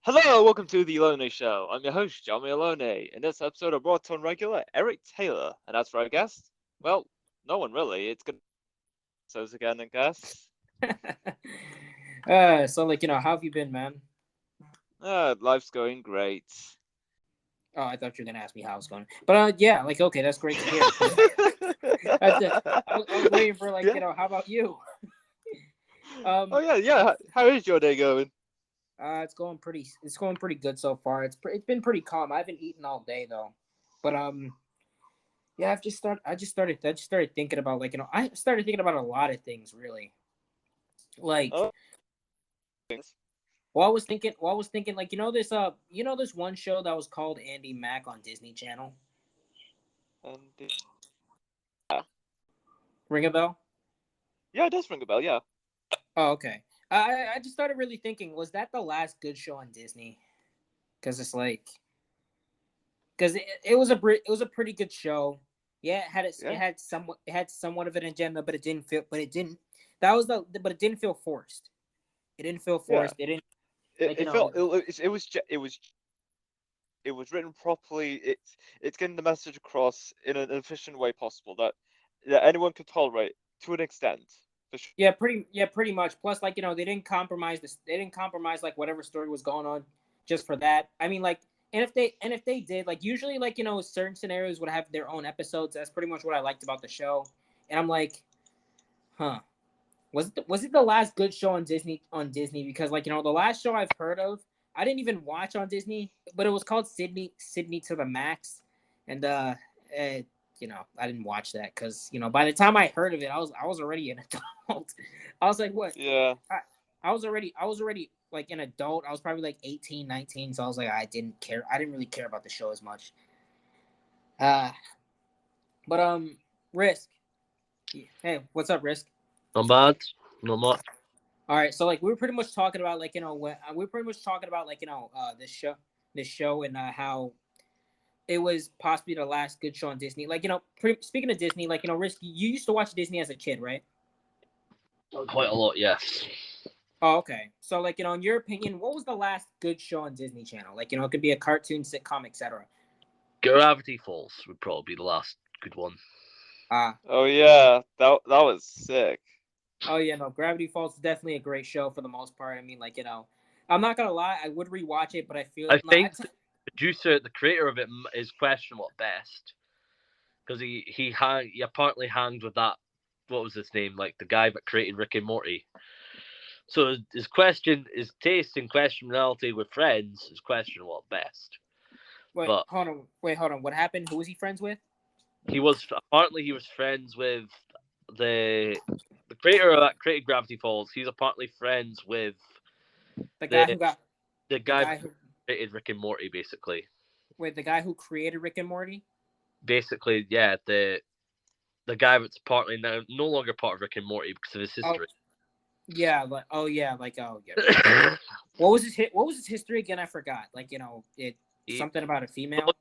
Hello, welcome to the Alone Show. I'm your host, Jeremy Alone. In this episode, I brought on regular Eric Taylor, and as for our guest, well, no one really. It's good episodes again, I guess. How have you been, man? Life's going great. Oh, I thought you were gonna ask me how it's going. But yeah, okay, that's great to hear. 'Cause I was waiting for Yeah. how about you? Oh um, yeah. How is your day going? it's going pretty good so far. It's been pretty calm. I haven't eaten all day though, but yeah, I just started thinking about I started thinking about a lot of things really. Like, Oh, things. I was thinking this one show that was called Andy Mack on Disney Channel. And yeah, Ring a bell? yeah, it does ring a bell. Yeah. Oh, okay. I just started really thinking, was that the last good show on Disney? Because it was a pretty good show. Yeah, Yeah. it had somewhat of an agenda, but it didn't that was the but it didn't feel forced. It didn't feel Yeah. forced. It didn't It, like it felt it was written properly. It's getting the message across in an efficient way possible that anyone can tolerate to an extent. For sure. pretty much. Plus, they didn't compromise this. They didn't compromise like whatever story was going on just for that. I mean, and if they did, usually certain scenarios would have their own episodes. That's pretty much what I liked about the show. And I'm like, huh. Was it the last good show on Disney? Because the last show I've heard of, I didn't even watch on Disney, but it was called Sydney to the Max, and I didn't watch that because by the time I heard of it, I was already an adult. I was like, what? Yeah. I was already like an adult. I was probably like 18, 19. So I was like, I didn't care. I didn't really care about the show as much. Uh, but Risk. Hey, what's up, Risk? Not bad, not much. All right, so we were pretty much talking about we were pretty much talking about this show and how it was possibly the last good show on Disney. Speaking of Disney, Risk, you used to watch Disney as a kid, right? Quite a lot, yes. Oh, okay. So in your opinion, what was the last good show on Disney Channel? It could be a cartoon, sitcom, etc. Gravity Falls would probably be the last good one. Ah, Oh yeah. That was sick. oh yeah, no, Gravity Falls is definitely a great show for the most part. I mean, I'm not gonna lie, I would rewatch it, but I feel I no, think the producer, the creator of it, is questionable at best because he apparently hanged with that. What was his name? Like the guy that created Rick and Morty. So his taste in questionality with friends is questionable at best. But hold on. What happened? Who was he friends with? he was friends with the the creator of that created Gravity Falls. He's apparently friends with The guy the who got the the guy guy that who created Rick and Morty, basically. wait, the guy who created Rick and Morty? Basically, yeah, the guy that's partly now no longer part of Rick and Morty because of his Oh history. yeah, right. What was his history again? I forgot. It He something about a female.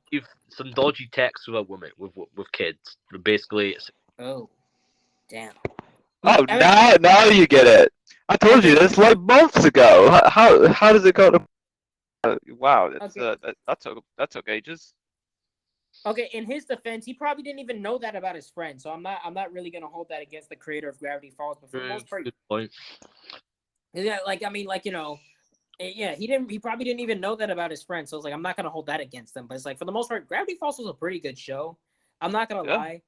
some dodgy texts with a woman with kids. Basically, it's Oh, damn. Oh, I mean, now you get it. I told you okay, this like months ago. How does it go to? Wow, okay, that took ages. okay. In his defense, he probably didn't even know that about his friend. So I'm not really gonna hold that against the creator of Gravity Falls. But for the true. most part, Good point. yeah, yeah, he probably didn't even know that about his friend. So it's I'm not gonna hold that against him. But it's for the most part, Gravity Falls was a pretty good show. I'm not gonna Yeah. lie.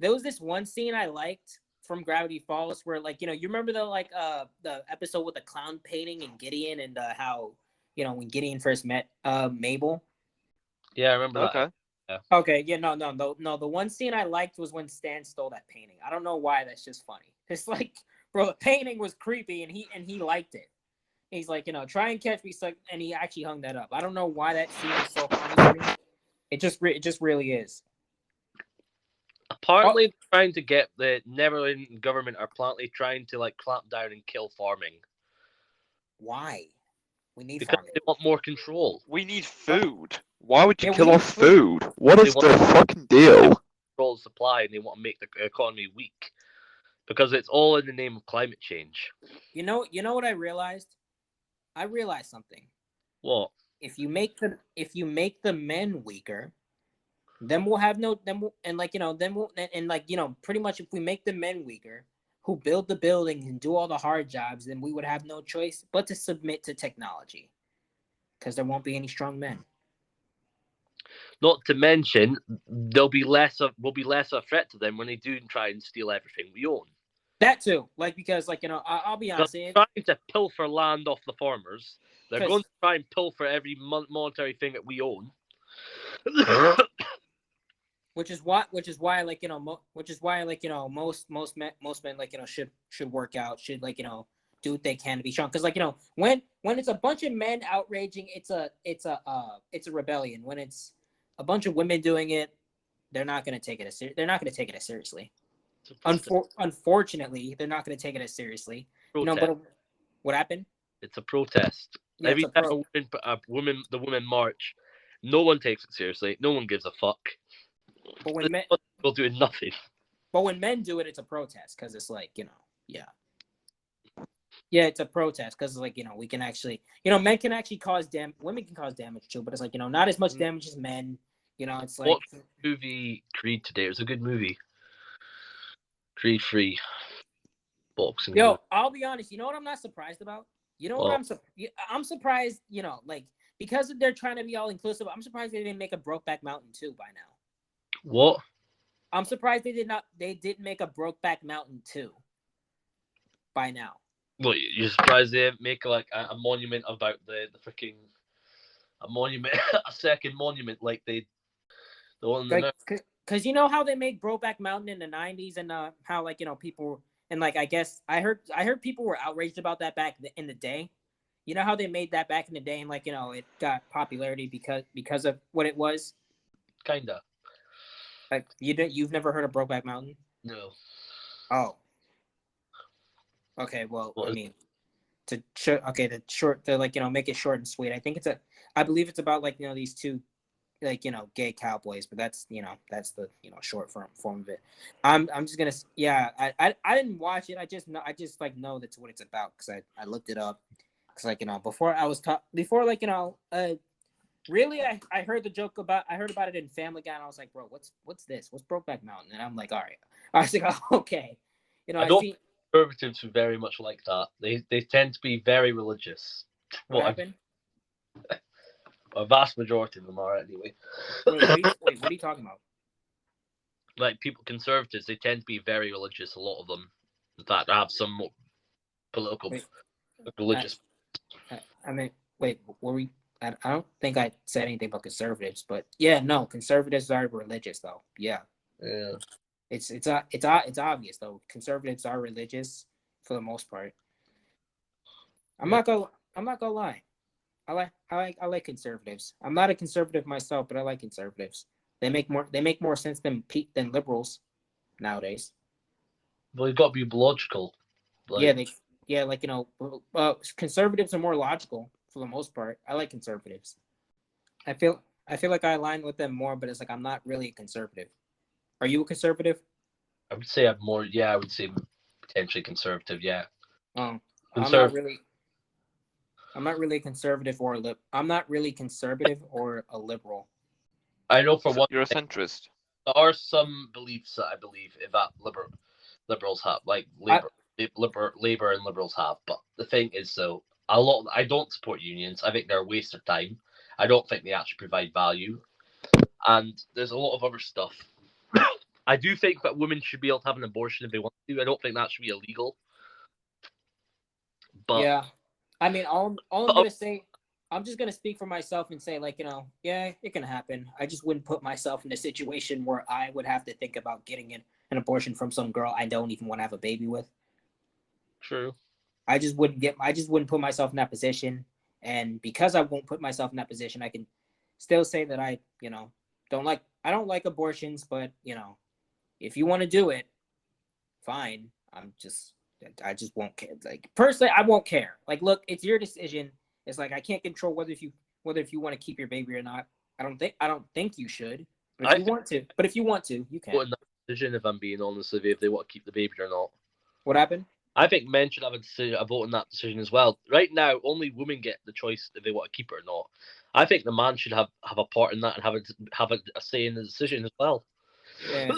There was this one scene I liked from Gravity Falls where you remember the episode with the clown painting and Gideon and how when Gideon first met Mabel. Yeah, I remember that. Okay. Yeah. Okay, yeah, no. The one scene I liked was when Stan stole that painting. I don't know why. That's just funny. It's bro, the painting was creepy, and he liked it. He's try and catch me, and he actually hung that up. I don't know why that scene is so funny to me. It just really is. Oh, Apparently, trying to get the Neverland government are apparently trying to clamp down and kill farming why? We need because farming. they want more control. We need Uh, food. Why would you yeah, we kill need off food. food? What They is want the fucking deal? control the supply and they want to make the economy weak because it's all in the name of climate change. You know what I realized? I realized something. What? If you make the men weaker, then we'll have no then we'll, and like then we'll and like pretty much if we make the men weaker who build the buildings and do all the hard jobs, then we would have no choice but to submit to technology because there won't be any strong men. Not to mention, we'll be less of a threat to them when they do try and steal everything we own. That too, like because I'll be honest, They're trying to pilfer land off the farmers. They're going to try and pilfer every monetary thing that we own. which is why most men should work out, should do what they can to be strong, because when it's a bunch of men outraging, it's a rebellion. When it's a bunch of women doing it, they're not going to take it as seriously. Unfortunately, they're not going to take it as seriously. Protest. But what happened? It's a protest. Yeah, Every time the women march, no one takes it seriously. No one gives a fuck. But when men will do nothing. But when men do it, it's a protest because it's it's a protest because we can actually, men can actually cause damage. Women can cause damage too, but it's not as much damage as men. It's like what movie Creed today? It was a good movie. Creed 3 boxing. Yo, I'll be honest. You know what I'm not surprised about? You know what I'm surprised. Because they're trying to be all inclusive. I'm surprised they didn't make a Brokeback Mountain 2 by now. What? I'm surprised they didn't make a Brokeback Mountain 2 by now. What, you're surprised they didn't make a monument about the freaking a second monument like they the one in the because you know how they made Brokeback Mountain in the 90s and how people and I guess I heard people were outraged about that back in the day. You know how they made that back in the day and it got popularity because of what it was. Kinda. Like you've never heard of Brokeback Mountain? No. Oh. Okay, well, What I mean, to make it short and sweet. I believe it's about these two gay cowboys, but that's the short form of it. I'm just gonna I didn't watch it. I just know that's what it's about because I looked it up because really I heard about it in Family Guy and I was like, bro, what's this? What's Brokeback Mountain? And I'm like, all right. I was like, oh, okay. Conservatives are very much like that. They tend to be very religious. What happened? A vast majority of them are anyway. Wait, what are you talking about? Like conservatives, they tend to be very religious. A lot of them, in fact, have some political religious. Were we? I don't think I said anything about conservatives, but yeah, no, conservatives are religious though. Yeah. Yeah. It's obvious though. Conservatives are religious for the most part. I'm not gonna lie. I like conservatives. I'm not a conservative myself, but I like conservatives. They make more sense than liberals nowadays. Well, you've got to be logical. Conservatives are more logical for the most part. I like conservatives. I feel like I align with them more, but it's I'm not really a conservative. Are you a conservative? I would say I'm more. Yeah, I would say potentially conservative. Yeah. I'm not really conservative or I'm not really conservative or a liberal. I know for one. You're a centrist. There are some beliefs that I believe that liberals have, like Labour and liberals have. But the thing is, though, I don't support unions. I think they're a waste of time. I don't think they actually provide value. And there's a lot of other stuff. I do think that women should be able to have an abortion if they want to. I don't think that should be illegal. But yeah, I mean, all I'm gonna say, I'm just gonna speak for myself and say, yeah, it can happen. I just wouldn't put myself in a situation where I would have to think about getting an abortion from some girl I don't even want to have a baby with. True. I just wouldn't put myself in that position, and because I won't put myself in that position, I can still say that I don't like abortions, but if you want to do it, fine. I just won't care. Personally, I won't care. Look, it's your decision. It's I can't control whether if you want to keep your baby or not. I don't think you should. But if you want to, you can. Put in that decision, if I'm being honest with you, if they want to keep the baby or not. What happened? I think men should have a vote in that decision as well. Right now, only women get the choice if they want to keep it or not. I think the man should have a part in that and have a say in the decision as well. Yeah.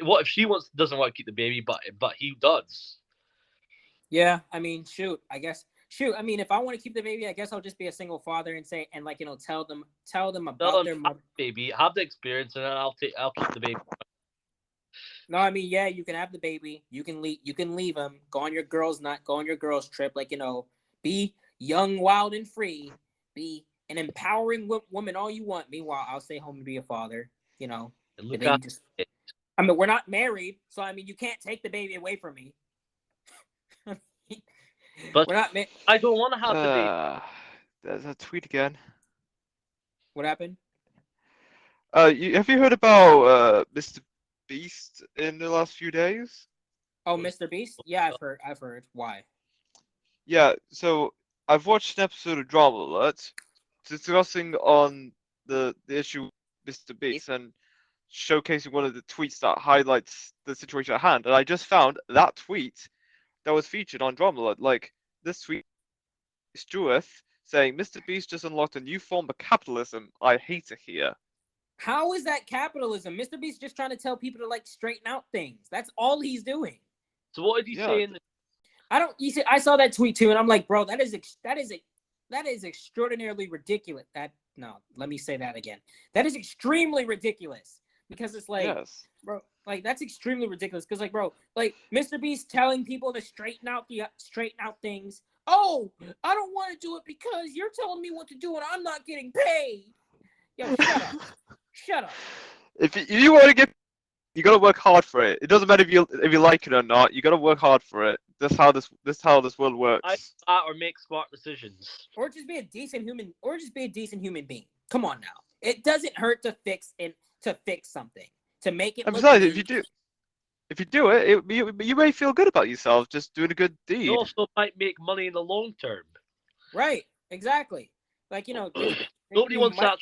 What if she doesn't want to keep the baby, but he does? Yeah, I mean, shoot, I guess. Shoot, I mean, if I want to keep the baby, I guess I'll just be a single father and say, and like, tell them about their mother. Baby, have the experience, and then I'll keep the baby. No, I mean, yeah, you can have the baby. You can leave him. Go on your girls' trip. Like, be young, wild, and free. Be an empowering woman all you want. Meanwhile, I'll stay home and be a father. And the baby just. I mean, we're not married, so I mean, you can't take the baby away from me. But we're not. I don't want to have the baby. There's a tweet again. What happened? Have you heard about Mr. Beast in the last few days? Oh, Mr. Beast? Yeah, I've heard. Why? Yeah, so I've watched an episode of Drama Alert discussing on the issue Mr. Beast and showcasing one of the tweets that highlights the situation at hand. And I just found that tweet that was featured on Drama Alert. Like, this tweet is Stewart saying, Mr. Beast just unlocked a new form of capitalism. I hate it here. How is that capitalism? Mr. Beast just trying to tell people to like straighten out things. That's all he's doing. So what did he say in the... I saw that tweet too, and I'm like, bro, that is extraordinarily ridiculous. Let me say that again. That is extremely ridiculous because it's like, yes. Bro, like that's extremely ridiculous. Because like, bro, like Mr. Beast telling people to straighten out things. Oh, I don't want to do it because you're telling me what to do and I'm not getting paid. Yo, shut up. Shut up. If you want to get, you gotta work hard for it. It doesn't matter if you like it or not. You gotta work hard for it. That's how this world works. Or make smart decisions. Or just be a decent human being. Come on now. It doesn't hurt to fix something. To make it. And besides, if you do it, you may feel good about yourself just doing a good deed. You also might make money in the long term. Right. Exactly. Like nobody wants to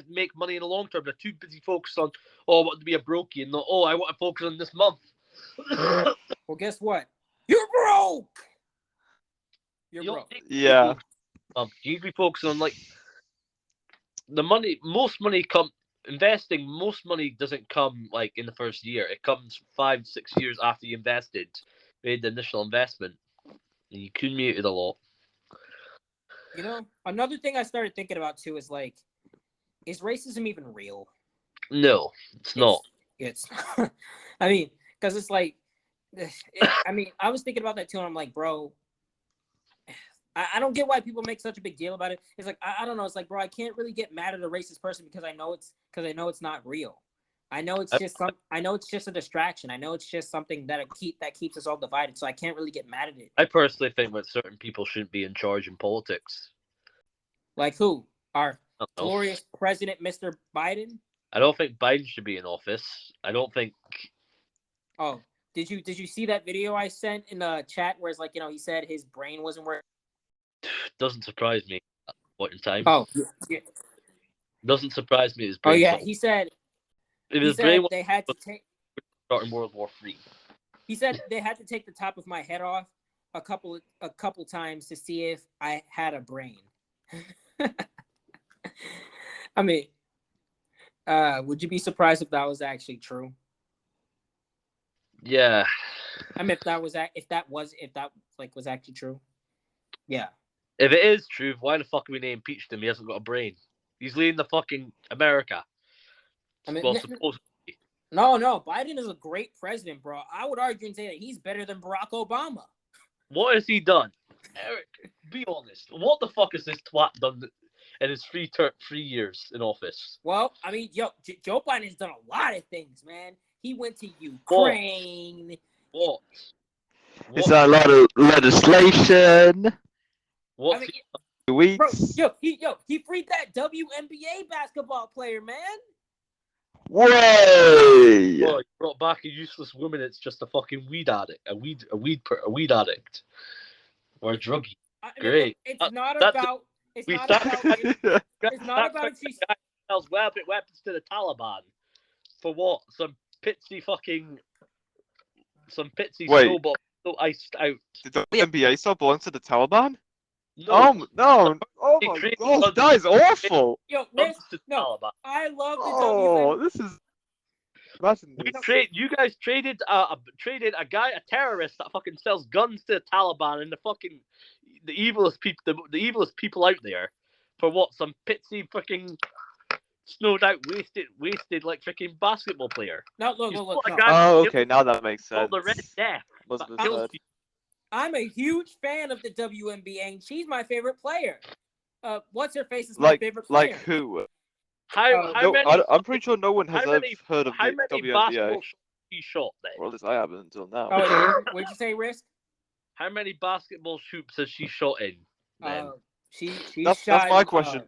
make money in the long term. They're too busy focused on, I want to be a brokey, and not, I want to focus on this month. Well, guess what? You're broke. You're broke. Yeah. You need to be focusing on like the money. Most money doesn't come like in the first year. It comes 5-6 years after you made the initial investment, and you accumulated a lot. Another thing I started thinking about too is like, is racism even real? No, it's not. It's I mean, because it's like, I was thinking about that too, and I'm like, bro, I don't get why people make such a big deal about it. It's like, I don't know. It's like, bro, I can't really get mad at a racist person because I know it's not real. I know it's just a distraction. I know it's just something that keeps us all divided. So I can't really get mad at it. I personally think that certain people shouldn't be in charge in politics. Like who? Our glorious president, Mr. Biden? I don't think Biden should be in office. I don't think. Oh, did you see that video I sent in the chat where it's like, he said his brain wasn't working? Doesn't surprise me at what in time. Oh, yeah. Doesn't surprise me. His brain. Oh yeah, he said they had to take starting World War III. He said they had to take the top of my head off a couple times to see if I had a brain. I mean, would you be surprised if that was actually true? Yeah. I mean, if that was actually true. Yeah. If it is true, why the fuck are we impeached him? He hasn't got a brain. He's leading the fucking America. I mean, supposedly. No. Biden is a great president, bro. I would argue and say that he's better than Barack Obama. What has he done? Eric, be honest. What the fuck has this twat done in his 3 years in office? Well, I mean, Joe Biden has done a lot of things, man. He went to Ukraine. What? It's a lot of legislation. What? I mean, weeks. Bro, he freed that WNBA basketball player, man. Way! Well, he brought back a useless woman. It's just a fucking weed addict, a weed addict, or a druggie. Great. It's not about. It's not about. She sells weapons to the Taliban. For what? Some pitsy Wait. snowball Did the NBA still belong to the Taliban? No, No! Oh They my created gosh, guns. that is awful! Yo, guns Risk, to no, Taliban. I love the Oh, WNBA. this is. Imagine this. You guys traded a guy, a terrorist that fucking sells guns to the Taliban and the evilest people out there for what, some pitsy fucking snowed out wasted like freaking basketball player. No, look, You look, saw a no. guy Oh, that okay, now that makes killed sense. the Red Death. Must that have kills said. people. I'm a huge fan of the WNBA, and she's my favorite player. What's her face is my favorite player. Like who? How No, many? I'm pretty sure no one has how ever many- heard of How the many WNBA. basketball shots he shot then? Or at least I haven't until now. Oh, wait, what'd you say, Risk? How many basketball hoops has she shot in? Then She That's shot. my question.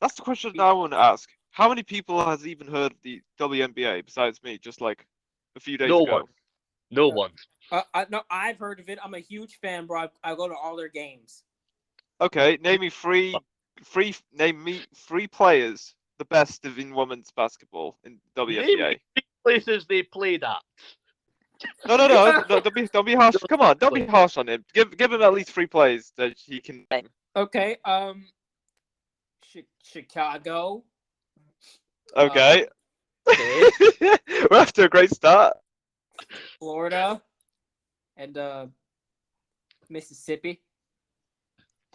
That's the question I want to ask. How many people has even heard of the WNBA besides me? Just like a few days no ago. one. No one. No, I've heard of it. I'm a huge fan, bro. I go to all their games. Okay, name me three players the best in women's basketball in WNBA. Name me 3 places they played at. No, don't be harsh. Come on, don't be harsh on him. Give him at least 3 players that he can name. Okay. Chicago. Okay. We're off to a great start. Florida. And Mississippi.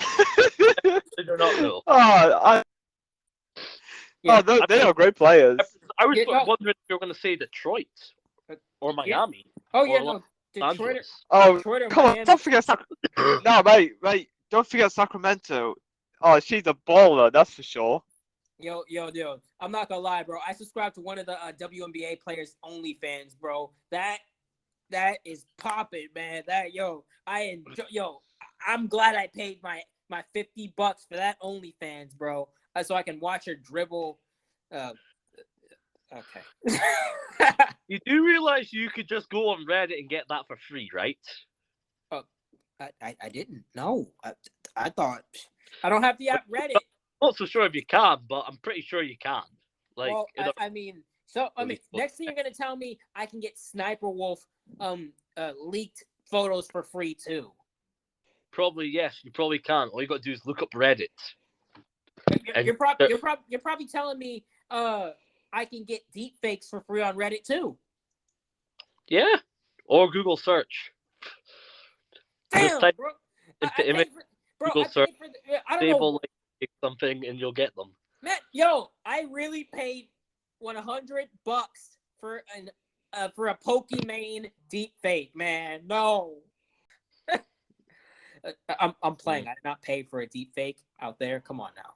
I do not know. Yeah. They are great players. I was Yeah, no. wondering if you were going to say Detroit or Miami. Oh yeah, or no. Los Detroit. Angeles. Oh, Detroit or come on! Miami. Don't forget No, mate, don't forget Sacramento. Oh, she's a baller, that's for sure. Yo. I'm not gonna lie, bro. I subscribe to one of the WNBA players' OnlyFans, bro. That is popping, man. I'm glad I paid my $50 for that OnlyFans, bro, so I can watch her dribble. Okay. You do realize you could just go on Reddit and get that for free, right? I didn't know. I thought I don't have the app Reddit. I'm not so sure if you can, but I'm pretty sure you can. Like, Well, next thing you're gonna tell me I can get Sniper Wolf leaked photos for free too. Probably yes, you probably can. All you got to do is look up Reddit. You're probably telling me I can get deep fakes for free on Reddit too. Yeah, or Google search. Damn, type bro. into image, Google search, I don't know. like something, and you'll get them. Man, I really paid $100 for a Pokimane deep fake, man. No. I'm playing. I did not pay for a deep fake out there. Come on now.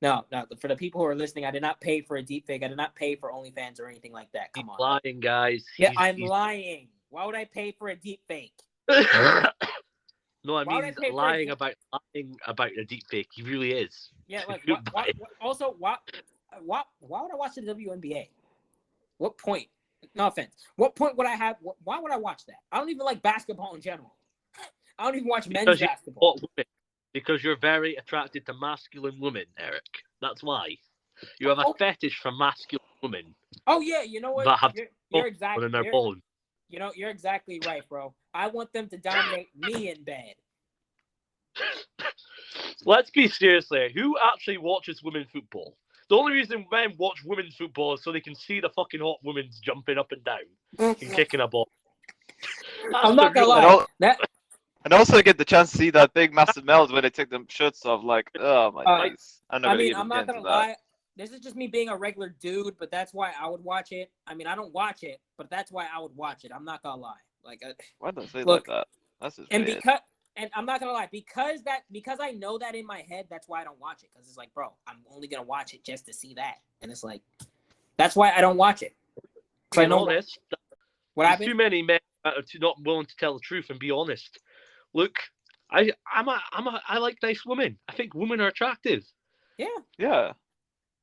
No. For the people who are listening, I did not pay for a deep fake. I did not pay for OnlyFans or anything like that. Come on. Lying, guys. Yeah, I'm lying. Why would I pay for a deep fake? No, I mean he's lying about a deep fake. He really is. Yeah, like also why would I watch the WNBA? What point? No offense. What point would I have? Why would I watch that? I don't even like basketball in general. I don't even watch men's basketball. Because you're very attracted to masculine women, Eric. That's why. You have a fetish for masculine women. Oh yeah, you know what? You're exactly. In their bones. You're exactly right, bro. I want them to dominate me in bed. Let's be serious there. Who actually watches women's football? The only reason men watch women's football is so they can see the fucking hot women's jumping up and down and kicking a ball. I'm not gonna lie. And also get the chance to see that big massive males when they take them shirts off. Like, oh my days. I'm not gonna lie. This is just me being a regular dude, but that's why I would watch it. I mean, I don't watch it, but that's why I would watch it. I'm not gonna lie. Like, why don't I say like that? That's just weird. And I'm not gonna lie, because I know that in my head, that's why I don't watch it. Because it's like, bro, I'm only gonna watch it just to see that, and it's like, that's why I don't watch it. I know this. What happened? Too many men are not willing to tell the truth and be honest. Look, I like nice women. I think women are attractive. Yeah.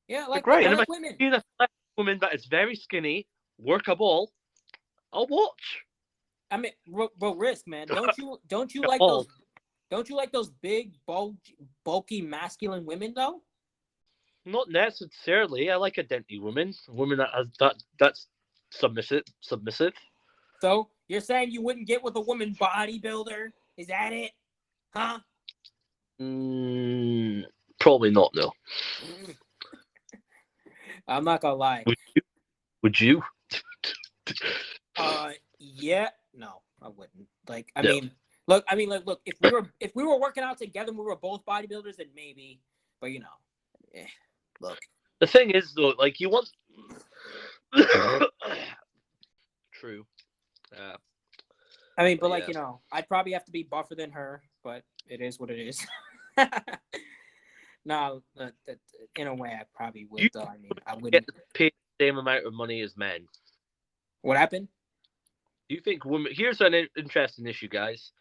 Yeah, like great. I And like if women. I see a woman that is very skinny, work a ball, I'll watch. I mean, bro, Risk, man. Don't you like those? Don't you like those big, bulky, masculine women though? Not necessarily. I like a dainty woman, a woman that's submissive. So You're saying you wouldn't get with a woman bodybuilder? Is that it? Huh? Probably not, no. I'm not gonna lie. Would you? Yeah. No, I wouldn't. Like, I No. mean, look. If we were working out together, and we were both bodybuilders, then maybe. But look. The thing is, though, like you want. True. I mean, but yeah. I'd probably have to be buffer than her, but it is what it is. No, in a way, I probably would. Though I mean, I wouldn't get paid the same amount of money as men. What happened? Do you think women? Here's an interesting issue, guys.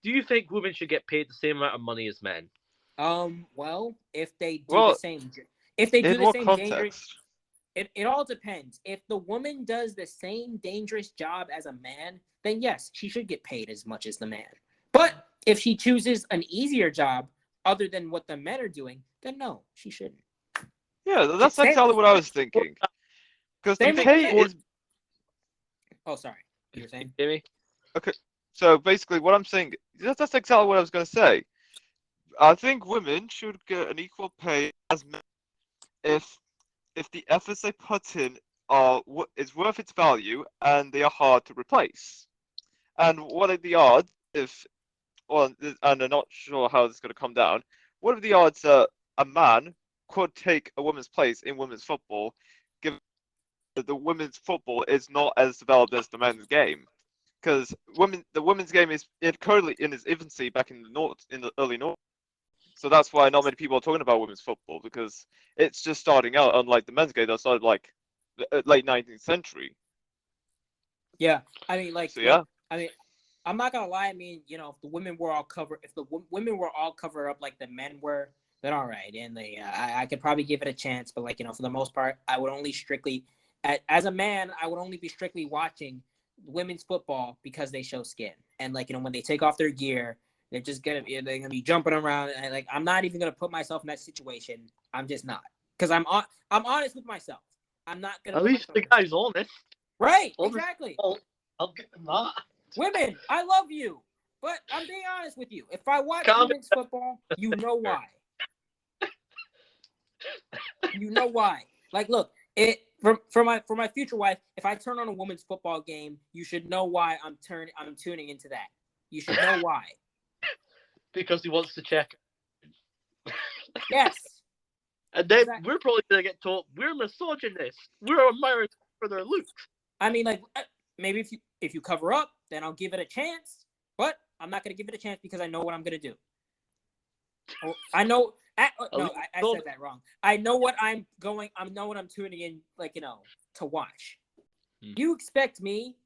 Do you think women should get paid the same amount of money as men? Well, if they do Well, the same, if they do In the what same context? dangerous, it all depends. If the woman does the same dangerous job as a man, then yes, she should get paid as much as the man. But if she chooses an easier job other than what the men are doing, then no, she shouldn't. Yeah, that's exactly what I was thinking. Because the Same with pay men. is Oh, sorry. You were saying? Hear me? okay. So basically, what I'm saying, that's exactly what I was going to say. I think women should get an equal pay as men if the efforts they put in is worth its value and they are hard to replace. And what are the odds if, well, and I'm not sure how this is going to come down. What are the odds that a man could take a woman's place in women's football, given that the women's football is not as developed as the men's game? Because the women's game is currently in its infancy back in the early north. So that's why not many people are talking about women's football, because it's just starting out, unlike the men's game that started like the late 19th century. Yeah, I mean, So yeah. I mean, I'm not gonna lie. I mean, if the women were all covered, if the women were all covered up like the men were, then all right, and I could probably give it a chance. But for the most part, I would only strictly, as a man, I would only be strictly watching women's football because they show skin, and when they take off their gear, they're gonna be jumping around, and I'm not even gonna put myself in that situation. I'm just not, because I'm honest with myself. I'm not gonna. At least the guy's honest. Right, Honest. exactly. I'll get them that. Women, I love you, but I'm being honest with you. If I watch women's football, you know why. You know why. Look, for my future wife, if I turn on a women's football game, you should know why I'm tuning into that. You should know why. Because he wants to check. Yes. And then we're probably gonna get told we're misogynists. We're admiring for their looks. I mean, maybe if you cover up, then I'll give it a chance. But I'm not gonna give it a chance because I know what I'm gonna do. Oh, I know. I said that wrong. I know what I'm going. I know what I'm tuning in. To watch. You expect me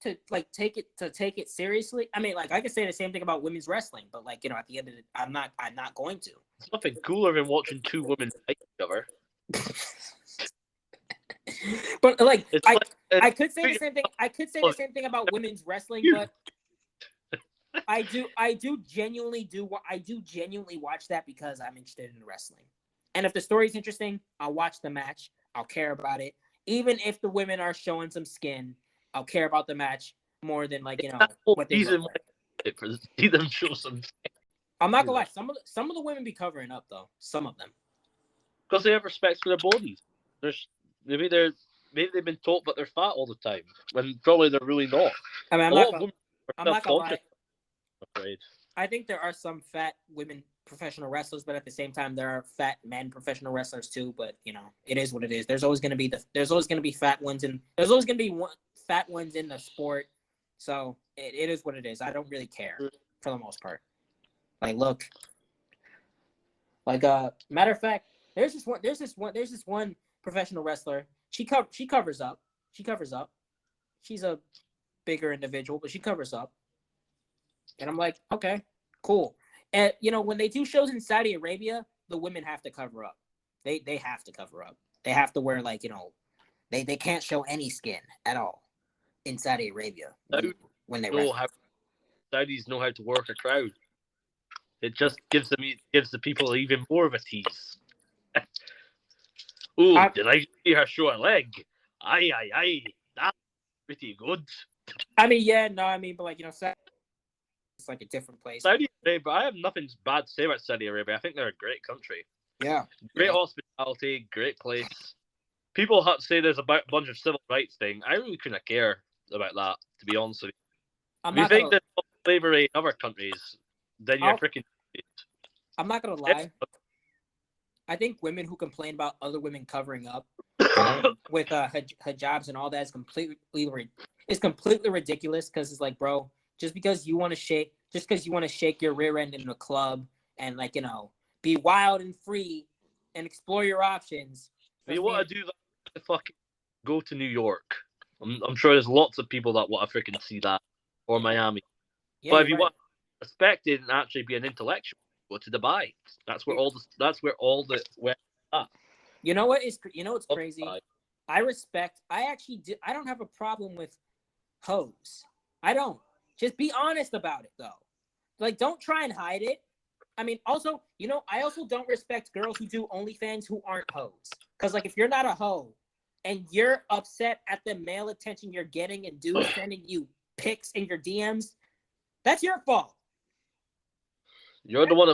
to take it seriously? I mean, I could say the same thing about women's wrestling, but at the end of it, I'm not going to. It's nothing cooler than watching two women fight each other. But I could say the same thing. I could say the same thing about women's wrestling, but I do genuinely watch that because I'm interested in wrestling. And if the story's interesting, I'll watch the match. I'll care about it. Even if the women are showing some skin, I'll care about the match more than what they look like. See them show some skin. I'm not gonna lie. Some of the women be covering up though. Some of them. Because they have respect for their bodies. Maybe they've been taught that they're fat all the time, when probably they're really not. I mean, I'm not gonna lie. Afraid. I think there are some fat women professional wrestlers, but at the same time, there are fat men professional wrestlers too. But it is what it is. There's always gonna be fat ones, and there's always gonna be fat ones in the sport. So it is what it is. I don't really care for the most part. Look. Matter of fact, there's this one professional wrestler. She covers up. She's a bigger individual, but she covers up. And I'm like, okay, cool. And when they do shows in Saudi Arabia, the women have to cover up. They have to cover up. They have to wear they can't show any skin at all in Saudi Arabia when they wrestle. Saudis know how to work a crowd. It just gives the people even more of a tease. Oh, did I see her show a leg? Aye, that's pretty good. I mean, yeah, no, I mean, but like it's like a different place. Saudi Arabia, I have nothing bad to say about Saudi Arabia. I think they're a great country. Yeah. Great hospitality, great place. People have say there's a bunch of civil rights thing. I really couldn't care about that, to be honest with you. If you think there's slavery in other countries, then you're freaking. I'm not gonna lie. I think women who complain about other women covering up with hijabs and all that is completely ridiculous. Because it's like, bro, just because you want to shake your rear end in a club and like be wild and free and explore your options. If you want to do that, fucking go to New York. I'm sure there's lots of people that want to freaking see that, or Miami. Yeah, but if you want to respect it and actually be an intellectual, go to Dubai. That's where all the You know what is what's crazy? I don't have a problem with hoes. I don't. Just be honest about it though. Like, don't try and hide it. I mean, also, I also don't respect girls who do OnlyFans who aren't hoes. Because, like, if you're not a hoe and you're upset at the male attention you're getting and dudes sending you pics in your DMs, that's your fault. You're the one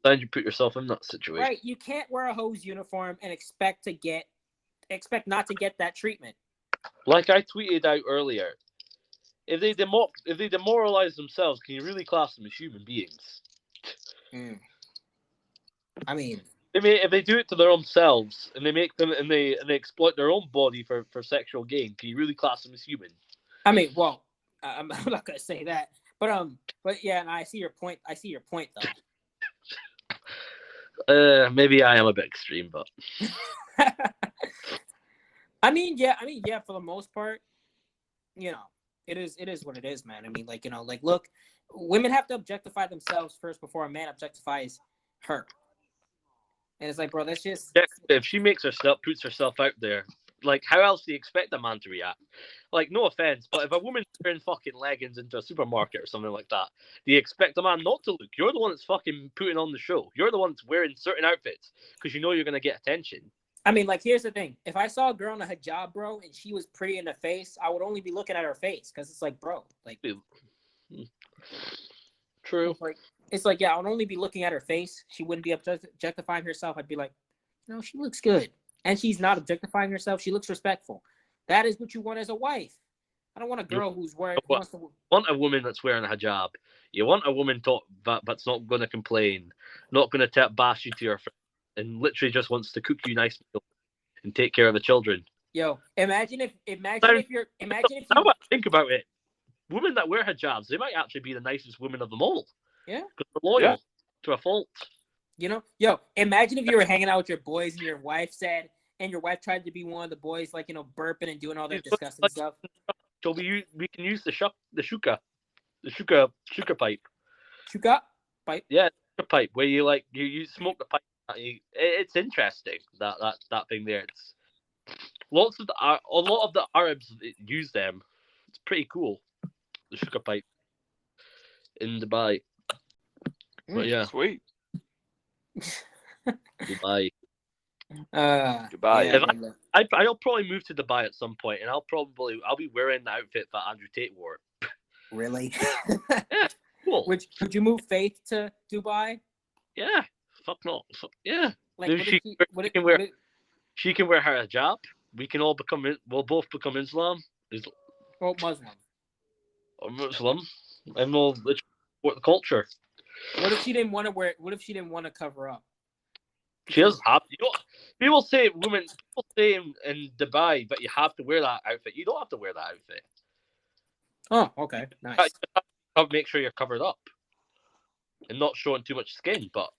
that you put yourself in that situation. Right. You can't wear a hoe's uniform and expect not to get that treatment. Like I tweeted out earlier, if they demoralize themselves, can you really class them as human beings? I mean, if they do it to their own selves and they make them and they exploit their own body for sexual gain, can you really class them as human? I mean, well, I'm not gonna say that, but yeah, and I see your point. I see your point, though. Maybe I am a bit extreme, but I mean, yeah, for the most part, it is what it is, man. I mean, like, look, women have to objectify themselves first before a man objectifies her. And it's like, bro, that's just... If she puts herself out there, like, how else do you expect a man to react? Like, no offense, but if a woman's wearing fucking leggings into a supermarket or something like that, do you expect a man not to look? You're the one that's fucking putting on the show. You're the one that's wearing certain outfits because you know you're going to get attention. I mean, like, here's the thing. If I saw a girl in a hijab, bro, and she was pretty in the face, I would only be looking at her face because it's like, bro, like... True. It's like, yeah, I would only be looking at her face. She wouldn't be objectifying herself. I'd be like, no, she looks good. And she's not objectifying herself. She looks respectful. That is what you want as a wife. I don't want a girl who's wearing... You want a woman that's wearing a hijab. You want a woman that's not going to complain, not going to bash you to your friend, and literally just wants to cook you nice meals and take care of the children. Yo, imagine if you now I think about it, women that wear hijabs, they might actually be the nicest women of them all. Yeah, because they're loyal to a fault. Yo, imagine if you were hanging out with your boys and your wife tried to be one of the boys, like, burping and doing all that disgusting stuff. So we can use the shuka pipe. Shuka pipe. Yeah, shuka pipe where you smoke the pipe. It's interesting that thing there. It's a lot of the Arabs use them. It's pretty cool. The shuka pipe in Dubai. But yeah, sweet. Dubai. Dubai. Yeah, I'll probably move to Dubai at some point, and I'll be wearing the outfit that Andrew Tate wore. Really? Yeah, cool. Would you move Faith to Dubai? Yeah. Fuck no. Yeah. Like, she can wear her hijab. We'll both become Islam. Muslim. Or Muslim, and we'll literally support the culture. What if she didn't want to wear it? What if she didn't want to cover up? She doesn't have to. People say in Dubai, but you have to wear that outfit. You don't have to wear that outfit. Oh, okay, nice. You have to make sure you're covered up and not showing too much skin. But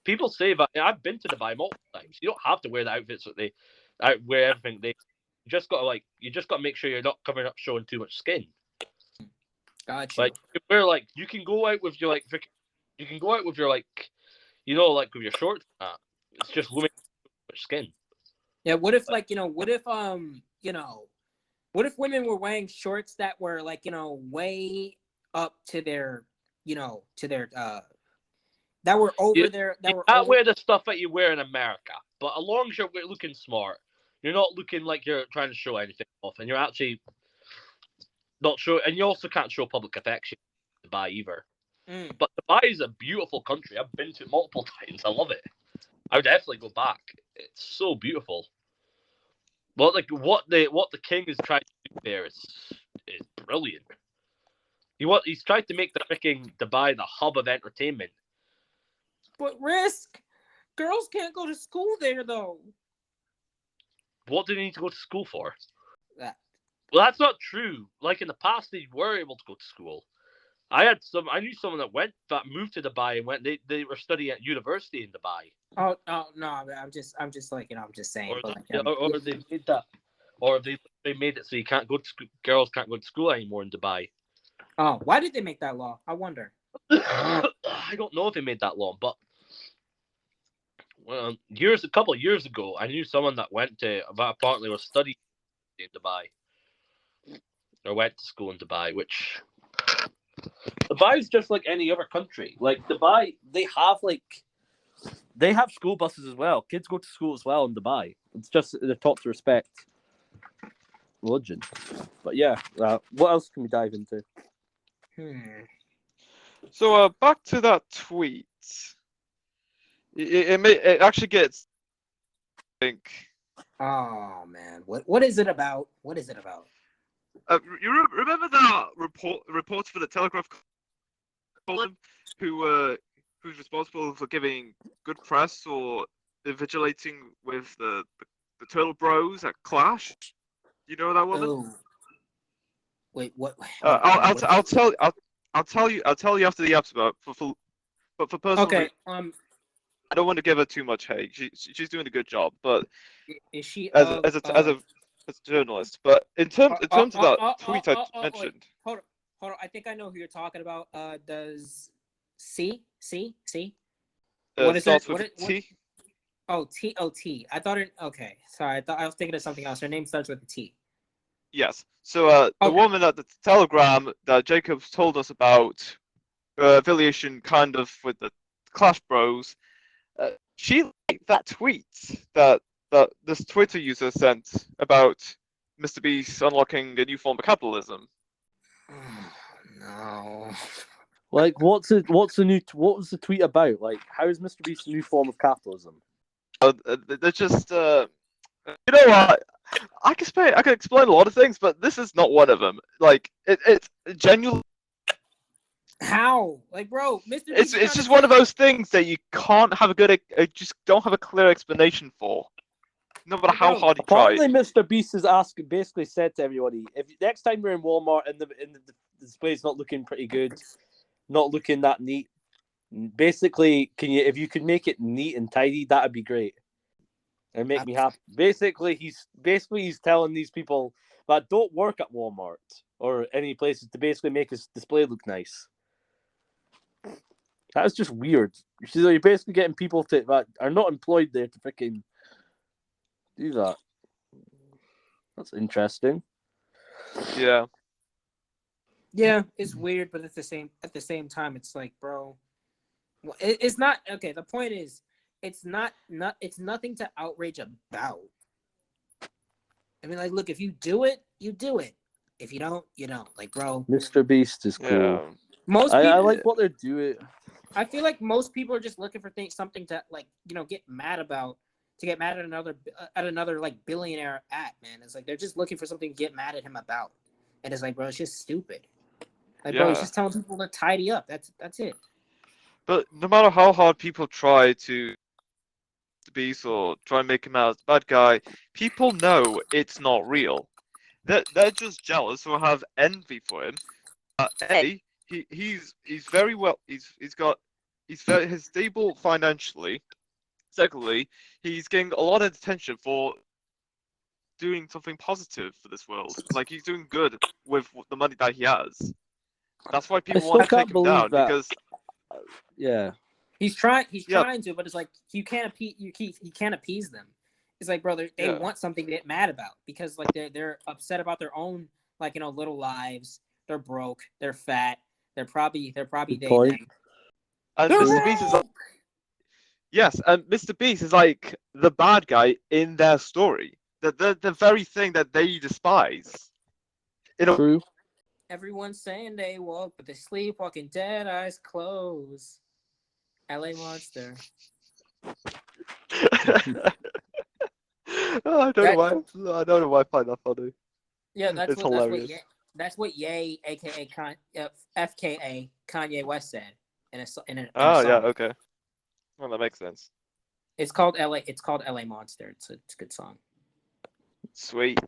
people say, but I've been to Dubai multiple times. You don't have to wear the outfits that they wear everything. You just got to make sure you're not covering up, showing too much skin. Gotcha. Like you can go out with your with your shorts. It's just women with skin. Yeah. What if what if women were wearing shorts that were way up to their that were over there. That wear the stuff that you wear in America, but as long as you're looking smart, you're not looking like you're trying to show anything off, and you're actually not show, and you also can't show public affection in Dubai either. Mm. But Dubai is a beautiful country. I've been to it multiple times. I love it. I would definitely go back. It's so beautiful. But like what the king is trying to do there is brilliant. He's tried to make the freaking Dubai the hub of entertainment. But Risk, girls can't go to school there though. What do they need to go to school for? That. Well, that's not true. Like in the past, they were able to go to school. I knew someone that moved to Dubai and they were studying at university in Dubai. Oh no, I'm just like I'm just saying. Or, But or they made that, or they made it so you can't go to school, girls can't go to school anymore in Dubai. Oh, why did they make that law? I wonder. I don't know if they made that law, but a couple of years ago, I knew someone that apparently was studying in Dubai, or went to school in Dubai, which Dubai is just like any other country. Like Dubai, they have school buses as well. Kids go to school as well in Dubai. It's just they're taught to respect religion. But yeah, what else can we dive into? So back to that tweet. It actually gets. I think. Oh man, what is it about? What is it about? You remember that reporter for the Telegraph column who's responsible for giving good press or invigilating with the Turtle Bros at Clash? You know that woman? Oh. Wait, what? I'll tell you after the episode. But for personal Okay. I don't want to give her too much hate. She's doing a good job, but is she as a journalist. But in terms of that tweet I mentioned. Wait, hold on. I think I know who you're talking about. Does C? What is starts it? with T. Oh, T. I thought it. Okay, sorry. I was thinking of something else. Her name starts with a T. Yes. So the woman at the Telegram that Jacobs told us about, affiliation kind of with the Clash Bros, she liked that tweet that this Twitter user sent about Mr. Beast unlocking a new form of capitalism. No. Like, what was the tweet about? Like, how is Mr. Beast a new form of capitalism? They're just, you know what? I can explain a lot of things, but this is not one of them. Like, it's genuinely. How? Like, bro, Mr. Beast It's just one of those things that you can't have just don't have a clear explanation for. No matter how hard you try. Apparently, Mr. Beast has basically said to everybody, if next time you're in Walmart and the display's not looking pretty good, not looking that neat, basically, if you could make it neat and tidy, that'd be great. And make me happy. Basically, he's telling these people that don't work at Walmart or any places to basically make his display look nice. That's just weird. You're basically getting people that are not employed there to freaking do that. That's interesting. Yeah. Yeah, it's weird, but at the same time, it's like, bro, it's not okay. The point is, it's nothing to outrage about. I mean, like, look, if you do it, you do it. If you don't, you don't. Like, bro, Mr. Beast is cool. Yeah. I like what they're doing. I feel like most people are just looking for something to, like, get mad about, to get mad at another like billionaire at, man. It's like they're just looking for something to get mad at him about, and it's like, bro, it's just stupid. Like, bro, he's just telling people to tidy up. That's it. But no matter how hard people try to Beast or try and make him out as the bad guy, people know it's not real. They're just jealous or have envy for him. He's very well. He's stable financially. Secondly, he's getting a lot of attention for doing something positive for this world. Like, he's doing good with the money that he has. That's why people want to take him down because. Yeah. He's trying to, but it's like you can't appease them. It's like, brother, they want something to get mad about because, like, they're upset about their own, like, little lives. They're broke. They're fat. They're probably And Mr. Beast is like, yes, and Mr. Beast is like the bad guy in their story. The very thing that they despise. True. Everyone's saying they woke, but they sleep walking dead, eyes closed. LA Monster. Oh, I don't know why. I don't know why I find that funny. Yeah, It's hilarious. That's what Ye, aka FKA Kanye West said in a song. Oh yeah, okay. Well, that makes sense. It's called LA. It's called LA Monster. It's a good song. Sweet.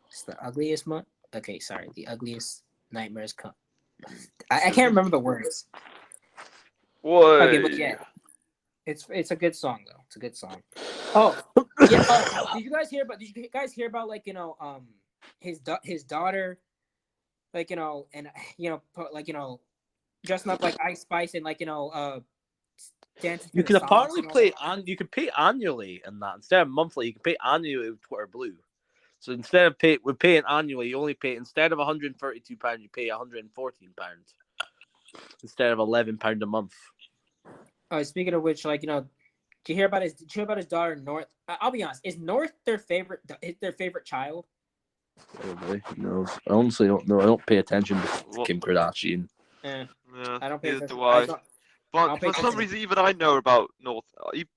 It's the ugliest month. Okay, sorry. The ugliest nightmares come. I can't remember the words. What? Okay, but yeah, it's a good song though. It's a good song. Oh yeah. Oh, did you guys hear about like his daughter, like and dressing up like Ice Spice and dancing. You can apparently you can pay annually in that instead of monthly. You can pay annually with Twitter Blue. So instead of paying annually, you only pay instead of £132, you pay £114 instead of £11 a month. Oh, speaking of which, did you hear about his daughter North? I'll be honest, is North their favorite child? Probably. No, I honestly don't know. I don't pay attention to Kim Kardashian. Yeah, I don't pay neither attention. do I. But I'll pay for some attention. reason, even I know about North.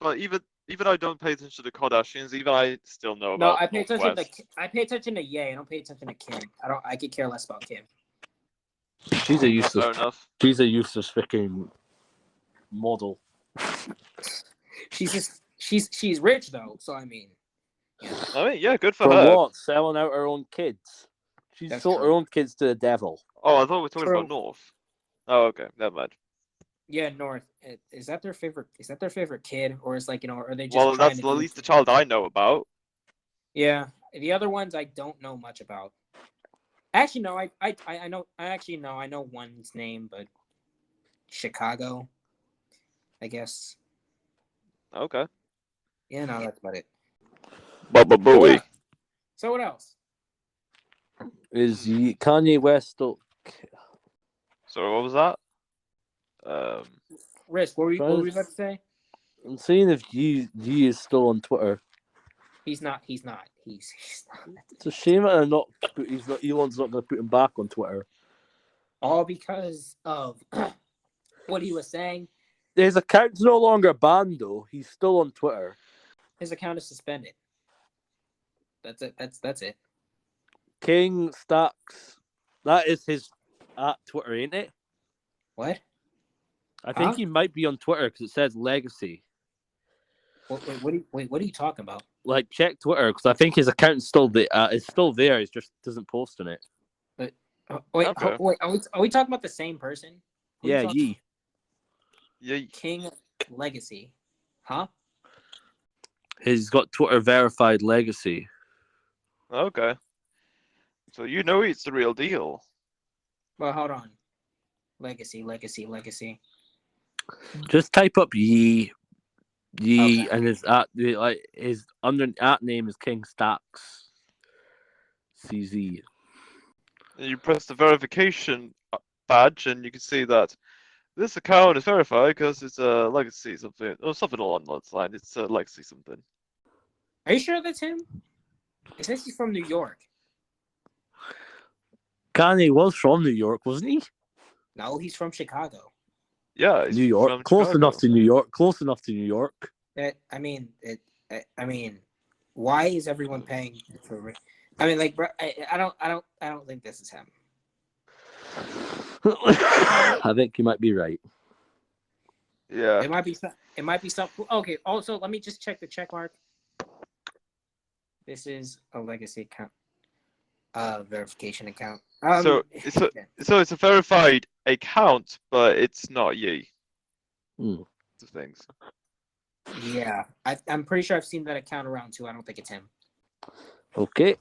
But even I don't pay attention to Kardashians. Even I still know No, about. I pay attention Northwest. I pay attention to Ye. I don't pay attention to Kim. I could care less about Kim. She's a useless. Fair enough. She's a useless freaking model. She's rich though, so I mean. Yeah. I mean, yeah, good for For her. what? Selling out her own kids. She's That's sold true. her own kids to the devil. Oh, I thought we were talking True. about North. Oh, okay, never mind. Yeah, North. Is that their favorite? Is that their favorite kid, or is are they just? Well, trying that's to at least the child I know about. Yeah, the other ones I don't know much about. Actually, no, I know. I know one's name, but Chicago, I guess. Okay. Yeah, no, that's about it. Baba Booey. So what else? Is Kanye West still? So what was that? Risk. What were you about to say? I'm seeing if G is still on Twitter. He's not. He's not. It's a shame that Elon's not going to put him back on Twitter. All because of what he was saying. His account's no longer banned though. He's still on Twitter. His account is suspended. That's it. That's it. King Stacks. That is his at Twitter, ain't it? What? I think he might be on Twitter because it says legacy. What are you talking about? Like, check Twitter because I think his account's still there. It's still there. He just doesn't post on it. But Okay. are we talking about the same person? Yeah, Yee. Yeah. King Legacy, huh? He's got Twitter verified legacy. Okay. So you know he's the real deal. Well, hold on. Legacy. Just type up Yee, Okay. and his his name is King Stacks. CZ. You press the verification badge, and you can see that this account is verified because it's a legacy something or something along those lines. It's a legacy something. Are you sure that's him? It says he's from New York. Kanye was from New York, wasn't he? No, he's from Chicago. Yeah, he's New York. from Close Chicago. enough to New York. Close enough to New York. I mean, why is everyone paying for it? I mean, like, bro, I don't think this is him. I think you might be right. Yeah. It might be something. Okay. Also, let me just check the check mark. This is a legacy account. Verification account. So it's a verified account, but it's not Ye. The things. Yeah, I'm pretty sure I've seen that account around too. I don't think it's him. Okay.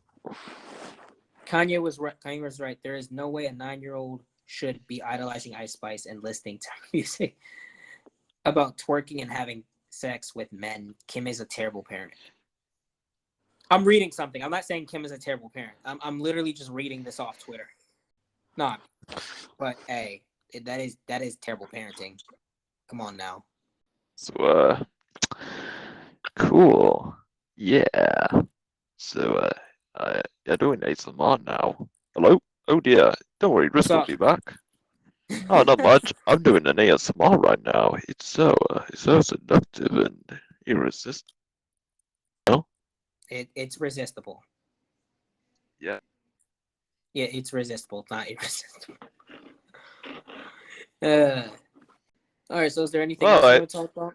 Kanye was right. There is no way a 9-year-old should be idolizing Ice Spice and listening to music about twerking and having sex with men. Kim is a terrible parent. I'm reading something. I'm not saying Kim is a terrible parent. I'm literally just reading this off Twitter. Not, but hey, that is terrible parenting. Come on now. So cool. Yeah. So I do need some more now. Hello? Oh dear, don't worry, What's Riz will up? be back. Oh, not much. I'm doing an ASMR right now. It's so seductive and irresistible. It's resistible. Yeah. Yeah, it's resistible, not irresistible. Uh, all right. So, is there anything Well, else you want to talk about?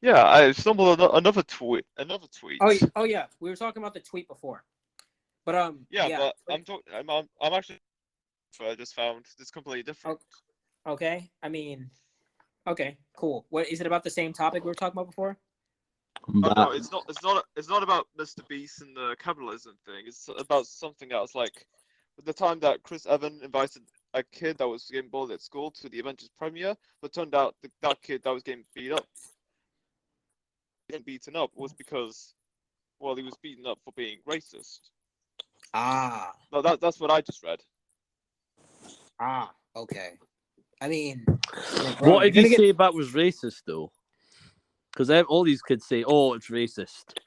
yeah, I stumbled on another tweet. Another tweet. Oh yeah, we were talking about the tweet before, but Yeah, yeah. but I'm actually. I just found this completely different. Okay. I mean, okay, cool. What is it about the same topic we were talking about before? Oh no, it's not. It's not about Mr. Beast and the capitalism thing. It's about something else. Like the time that Chris Evans invited a kid that was getting bullied at school to the Avengers premiere, but turned out that kid that was getting beaten up was because, well, he was beaten up for being racist. Ah, No, that's what I just read. okay. I mean, bro, What did he say about was racist though? Because all these kids say, "Oh, it's racist,"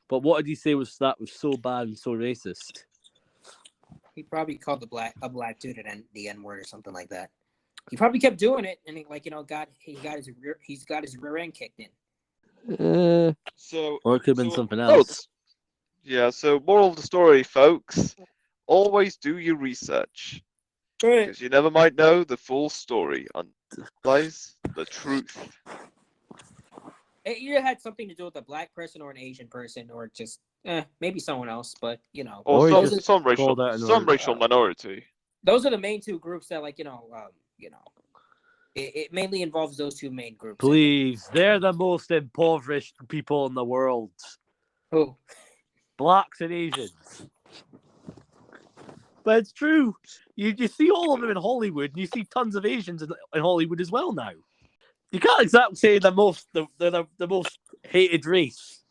but what did he say was that was so bad and so racist? He probably called a black dude the N word or something like that. He probably kept doing it, and he's got his rear end kicked in. So, Or it could have been something oh, else. yeah. So, moral of the story, folks: always do your research, because you never might know the full story until lies the truth. It either had something to do with a black person or an Asian person, or just maybe someone else. But Or Or he some just some racial called out an some order. racial minority. those are the main two groups that it mainly involves those two main groups. Please, they're the most impoverished people in the world. Who? Blacks and Asians. But it's true. You see all of them in Hollywood, and you see tons of Asians in Hollywood as well now. You can't exactly say they're the most hated race.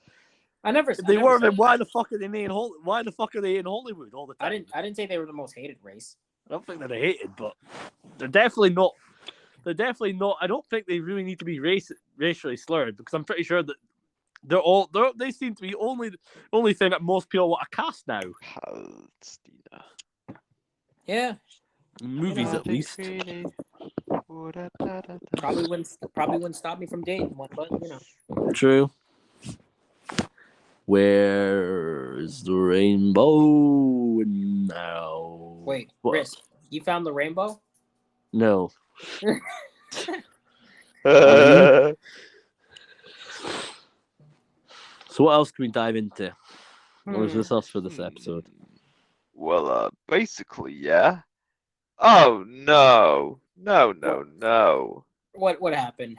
If they were, then why the fuck are they in Hollywood all the time? I didn't say they were the most hated race. I don't think they're hated, but they're definitely not. They're definitely not. I don't think they really need to be racially slurred, because I'm pretty sure that they seem to be only thing that most people want to cast now. Palestina. Yeah. Movies, at least. Probably wouldn't stop me from dating one, but True. Where is the rainbow now? Wait, Riz, you found the rainbow? No. Uh, So what else can we dive into? What was this else for this episode? Well, basically, yeah. Oh no, no. What happened?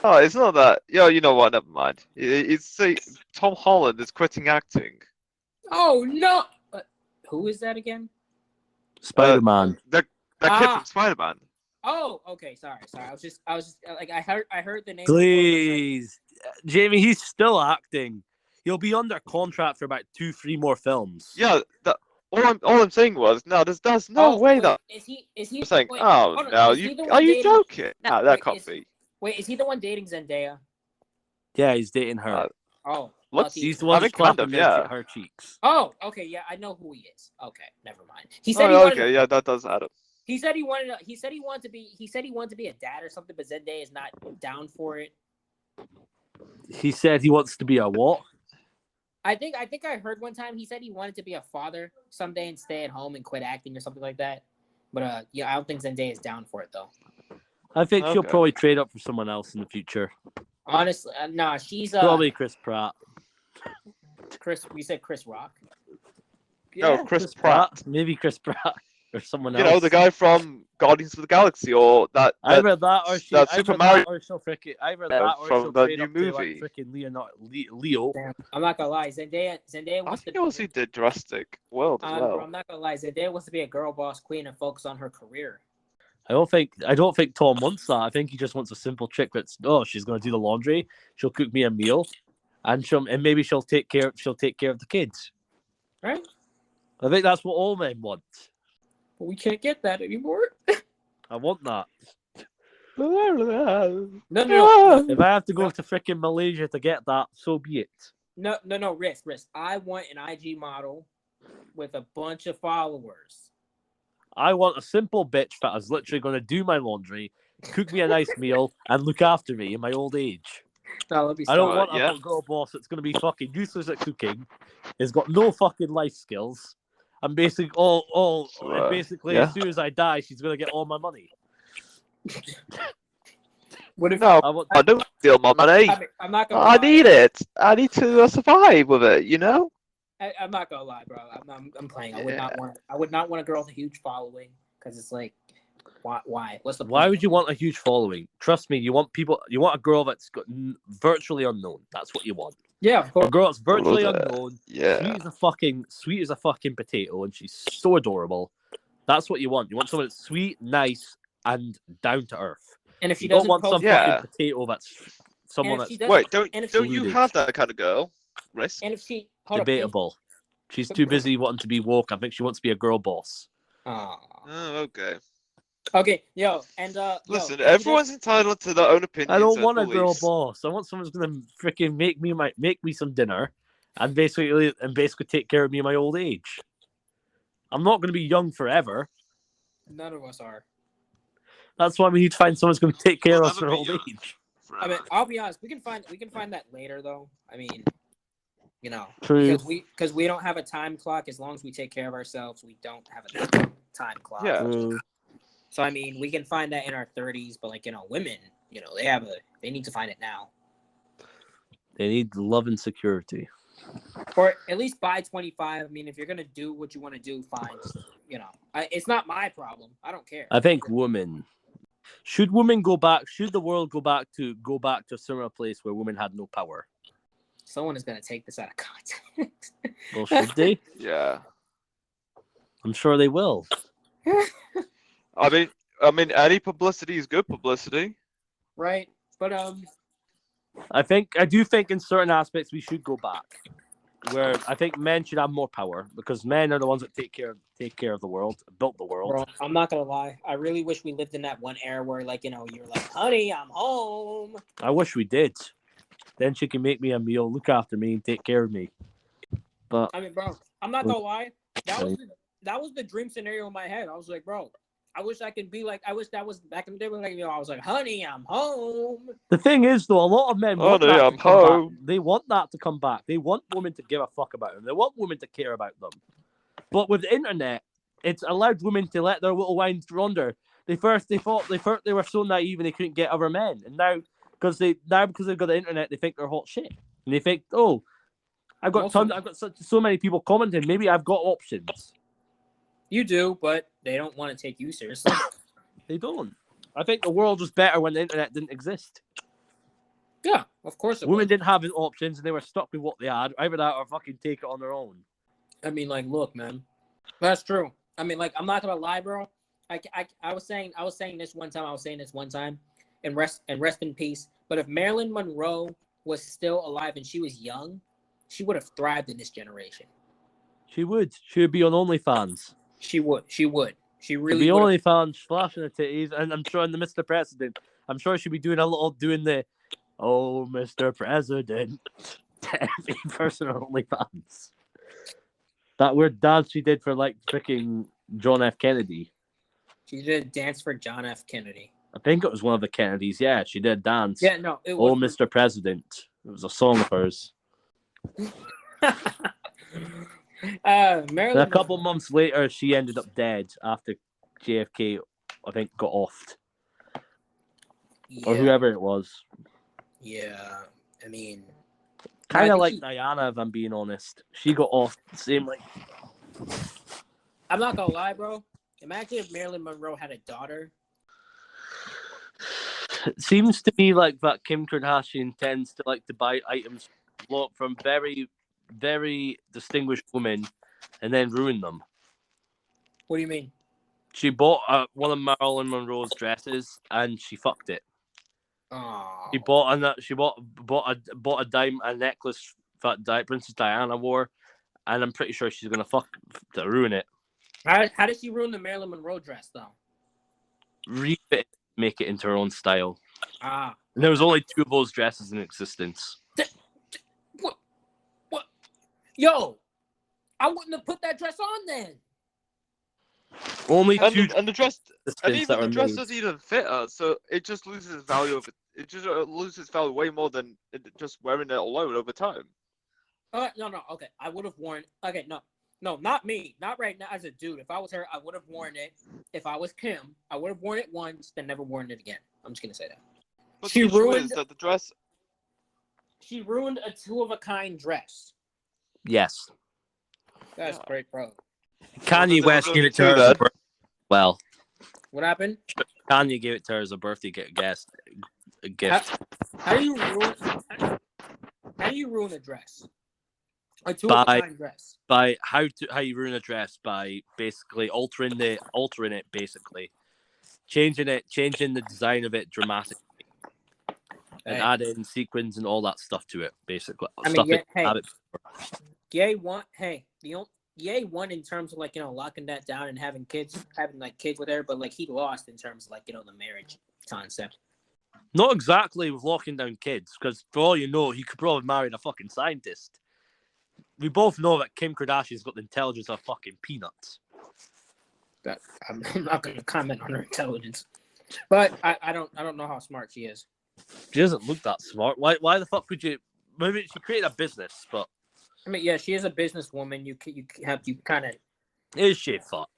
Oh, it's not that. Yeah, you know what? Never mind. It's Tom Holland is quitting acting. Oh no! Who is that again? Spider-Man. That kid from Spider-Man. Oh, okay. Sorry. I was just like I heard the name. Please, Jamie, he's still acting. He'll be under contract for about 2-3 more films. Yeah, all I'm saying was, no, there's no way wait, that. is he I'm saying, wait, oh hold on, no, is he the one are you dating- joking? Nah, that can't be. Wait, is he the one dating Zendaya? Yeah, he's dating her. He's the one I mean, who's kind clapping of, yeah. her cheeks. Oh, okay, yeah, I know who he is. Okay, never mind. He said Yeah, that does add up. He said he wanted to be a dad or something, but Zendaya is not down for it. He said he wants to be a what? I think I heard one time he said he wanted to be a father someday and stay at home and quit acting or something like that. But yeah, I don't think Zendaya is down for it though. I think she'll probably trade up for someone else in the future. Honestly, nah, she's probably Chris Pratt. We said Chris Rock. Yeah, no, Chris Pratt. Maybe Chris Pratt or someone else. You know, the guy from Guardians of the Galaxy, or that. Either that or she. Super Mario. Or she'll freaking. Either that or from she'll the trade new up movie. to like freaking Leo. Damn, I'm not gonna lie, Zendaya wants I think he did Jurassic World as well. I'm not gonna lie, Zendaya wants to be a girl boss queen and focus on her career. I don't think Tom wants that. I think he just wants a simple chick that's she's gonna do the laundry, she'll cook me a meal, and maybe she'll take care of the kids. Right? I think that's what all men want. But we can't get that anymore. I want that. No. If I have to go to freaking Malaysia to get that, so be it. No, risk. I want an IG model with a bunch of followers. I want a simple bitch that is literally going to do my laundry, cook me a nice meal, and look after me in my old age. No, let me I don't stop. want a girl boss that's going to be fucking useless at cooking, has got no fucking life skills, and basically, as soon as I die, she's going to get all my money. What if No, I want, I don't steal my money. I'm not gonna I lie. need it. I need to survive with it, you know? I'm not gonna lie, bro. I'm playing. I Yeah. would not want a girl with a huge following because it's like, why? What's the point? why would you want a huge following? Trust me, you want a girl that's got virtually unknown. That's what you want. Yeah, of course. A girl that's virtually Love it. unknown, Yeah. sweet as a fucking potato, and she's so adorable. That's what you want. You want someone that's sweet, nice, and down to earth. And if she You don't doesn't want post, some Yeah. fucking potato that's someone And if she that's doesn't- Wait, don't and if you deluded. have that kind of girl? Risk? and if she hold up, debatable. She's too busy wanting to be woke. I think she wants to be a girl boss. Oh, okay. okay, yo, and Listen, yo, everyone's entitled to their own opinions. I don't and want a girl beliefs. boss. I want someone who's gonna freaking make me some dinner and basically take care of me in my old age. I'm not gonna be young forever. none of us are. That's why we need to find someone who's gonna take care of us in never our be old young. age. I mean, I'll be honest. We can find that later, though. I mean, you know, True. because we don't have a time clock. As long as we take care of ourselves, we don't have a time clock. Yeah. So I mean, we can find that in our 30s, but like, you know, women, you know, they need to find it now, They need love and security. or at least by 25. I mean, if you're gonna do what you want to do, fine. Just, you know, it's not my problem. I don't care. I think women. Should women go back? Should the world go back to a similar place where women had no power? Someone is gonna take this out of context. Well, should they? Yeah. I'm sure they will. I mean, any publicity is good publicity. Right, but I do think in certain aspects we should go back, where I think men should have more power because men are the ones that take care of the world, built the world. bro, I'm not gonna lie. I really wish we lived in that one era where, like, you know, you're like, honey, I'm home. I wish we did. Then she can make me a meal, look after me, and take care of me. But I mean, bro, I'm not gonna lie. That was the dream scenario in my head. I was like, bro, I wish I could be like. I wish that was back in the day when, like, you know, I was like, honey, I'm home. the thing is, though, a lot of men want Honey, that I'm to come home. back. They want that to come back. They want women to give a fuck about them. They want women to care about them. But with the internet, it's allowed women to let their little lines wander. They thought they were so naive and they couldn't get other men, and now because they've got the internet, they think they're hot shit, and they think, oh, I've got so many people commenting. Maybe I've got options. You do, but they don't want to take you seriously. They don't. I think the world was better when the internet didn't exist. Yeah, of course. Women didn't have options, and they were stuck with what they had. Either that or fucking take it on their own. I mean, like, look, man, that's true. I mean, like, I'm not gonna lie, bro. I was saying this one time. And rest in peace. But if Marilyn Monroe was still alive and she was young, she would have thrived in this generation. She would. She would be on OnlyFans. She would. She really She'd be would. OnlyFans, flashing her titties, and I'm sure in the Mr. President, I'm sure she'd be doing the "Oh, Mr. President" to every person on OnlyFans. That weird dance she did for like freaking John F. Kennedy. She did a dance for John F. Kennedy. I think it was one of the Kennedys. Yeah, she did a dance. Yeah, no, it "Oh, was. Mr. President." It was a song of hers. Marilyn. And a couple months later, she ended up dead after JFK, I think, got offed. Or whoever it was. Yeah, I mean, Kind of like Diana, if I'm being honest. She got off the same like. I'm not gonna lie, bro. Imagine if Marilyn Monroe had a daughter. It seems to me like that Kim Kardashian tends to like to buy items from very, very distinguished women and then ruin them. What do you mean? She bought one of Marilyn Monroe's dresses and she fucked it. Oh. She bought a necklace that Princess Diana wore, and I'm pretty sure she's gonna to ruin it. How did she ruin the Marilyn Monroe dress though? Refit, make it into her own style. Ah. And there was only 2 of those dresses in existence. What? Yo, I wouldn't have put that dress on then. Only And two the dress, and that even are the dress made. doesn't even fit her, so it just loses value of it. It just loses value way more than just wearing it alone over time. No. Okay, I would have worn. Okay, no, not me. Not right now as a dude. If I was her, I would have worn it. If I was Kim, I would have worn it once, then never worn it again. I'm just gonna say that. But She the issue ruined. is that the dress. She ruined a two-of-a-kind dress. Yes. That's Yeah. great, bro. Kanye there was West gave only it to two her as a then. birthday. Well, What happened? Kanye gave it to her as a birthday gift. How do you ruin a dress? A two-of-a-kind dress. By how you ruin a dress by basically altering it, basically changing the design of it dramatically, and adding sequins and all that stuff to it, basically. Ye won in terms of like, you know, locking that down and having kids with her, but like he lost in terms of like, you know, the marriage concept. Not exactly with locking down kids, because for all you know, he could probably marry a fucking scientist. We both know that Kim Kardashian's got the intelligence of fucking peanuts. I'm not going to comment on her intelligence, but I don't know how smart she is. She doesn't look that smart. Why the fuck would you? Maybe she created a business, but I mean, yeah, she is a businesswoman. You kind of. Is she? Fuck.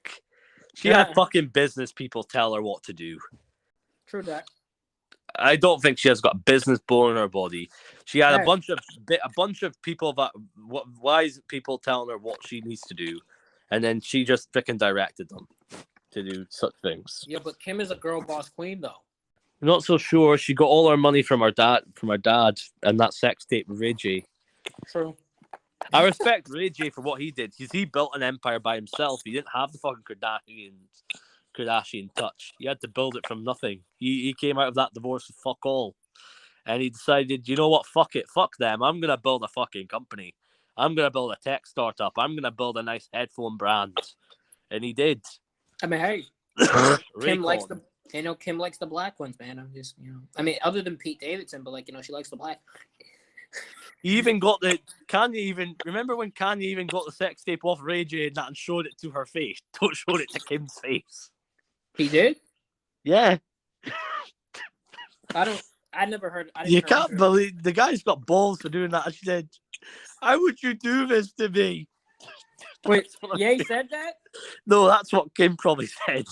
She had fucking business people tell her what to do. True that. I don't think she has got a business bone in her body. She had a bunch of people wise people telling her what she needs to do, and then she just freaking directed them to do such things. Yeah, but Kim is a girl boss queen, though. I'm not so sure. She got all her money from her dad, and that sex tape with Ray J. True. I respect Ray J for what he did, because he built an empire by himself. He didn't have the fucking Kardashian touch. He had to build it from nothing. He came out of that divorce with fuck all. And he decided, you know what, fuck it, fuck them. I'm going to build a fucking company. I'm going to build a tech startup. I'm going to build a nice headphone brand. And he did. I mean, hey, Kim likes the black ones, man. I'm just, you know, I mean, other than Pete Davidson, but like, you know, she likes the black. He even got remember when Kanye even got the sex tape off Ray J and showed it to her face? Don't show it to Kim's face. He did? Yeah. I never heard. You can't believe the guy's got balls for doing that. She said, "How would you do this to me?" Wait, Ye said that? No, that's what Kim probably said.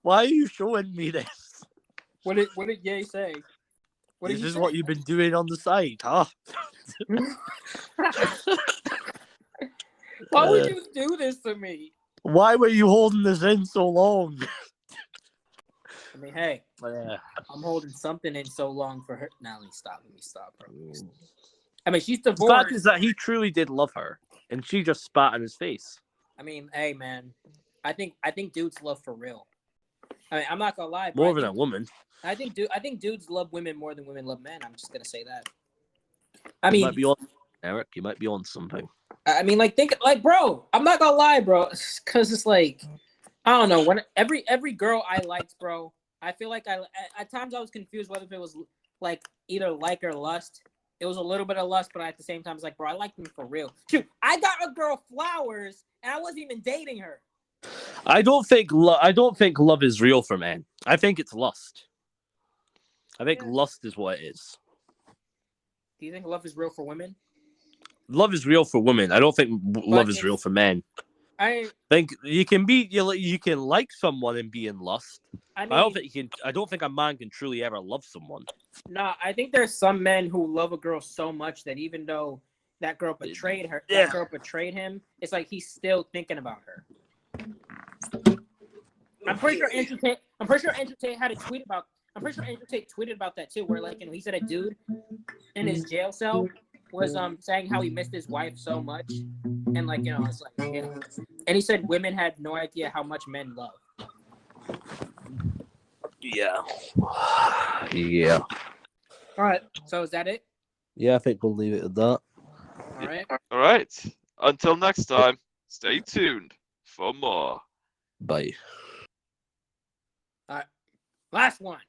Why are you showing me this? What did Ye say? This is what you've been doing on the side, huh? Why would you do this to me? Why were you holding this in so long? I mean, hey, I'm holding something in so long for her. Now let me stop, bro. I mean, she's divorced. The fact is that he truly did love her, and she just spat in his face. I mean, hey, man, I think dudes love for real. I mean, I'm not gonna lie. More than a woman. I think dudes love women more than women love men. I'm just gonna say that. I mean, Eric, you might be on something. I mean, bro, I'm not gonna lie, bro, because it's like, I don't know. When every girl I liked, bro, I feel like at times I was confused whether it was like either like or lust. It was a little bit of lust, but at the same time, it's like, bro, I like them for real. Shoot, I got a girl flowers, and I wasn't even dating her. I don't think love is real for men. I think it's lust. I think lust is what it is. Do you think love is real for women? Love is real for women. I don't think love is real for men. I think you can like someone and be in lust. I don't think a man can truly ever love someone. No, I think there's some men who love a girl so much that even though that girl betrayed her, that girl betrayed him, it's like he's still thinking about her. I'm pretty sure Andrew Tate had a tweet about. I'm pretty sure Andrew Tate tweeted about that too, where like, you know, he said a dude in his jail cell was saying how he missed his wife so much, and like, you know, it's like, you know, and he said women had no idea how much men love. Yeah. All right. So is that it? Yeah, I think we'll leave it at that. All right. All right. Until next time, stay tuned for more. Bye. All right. Last one.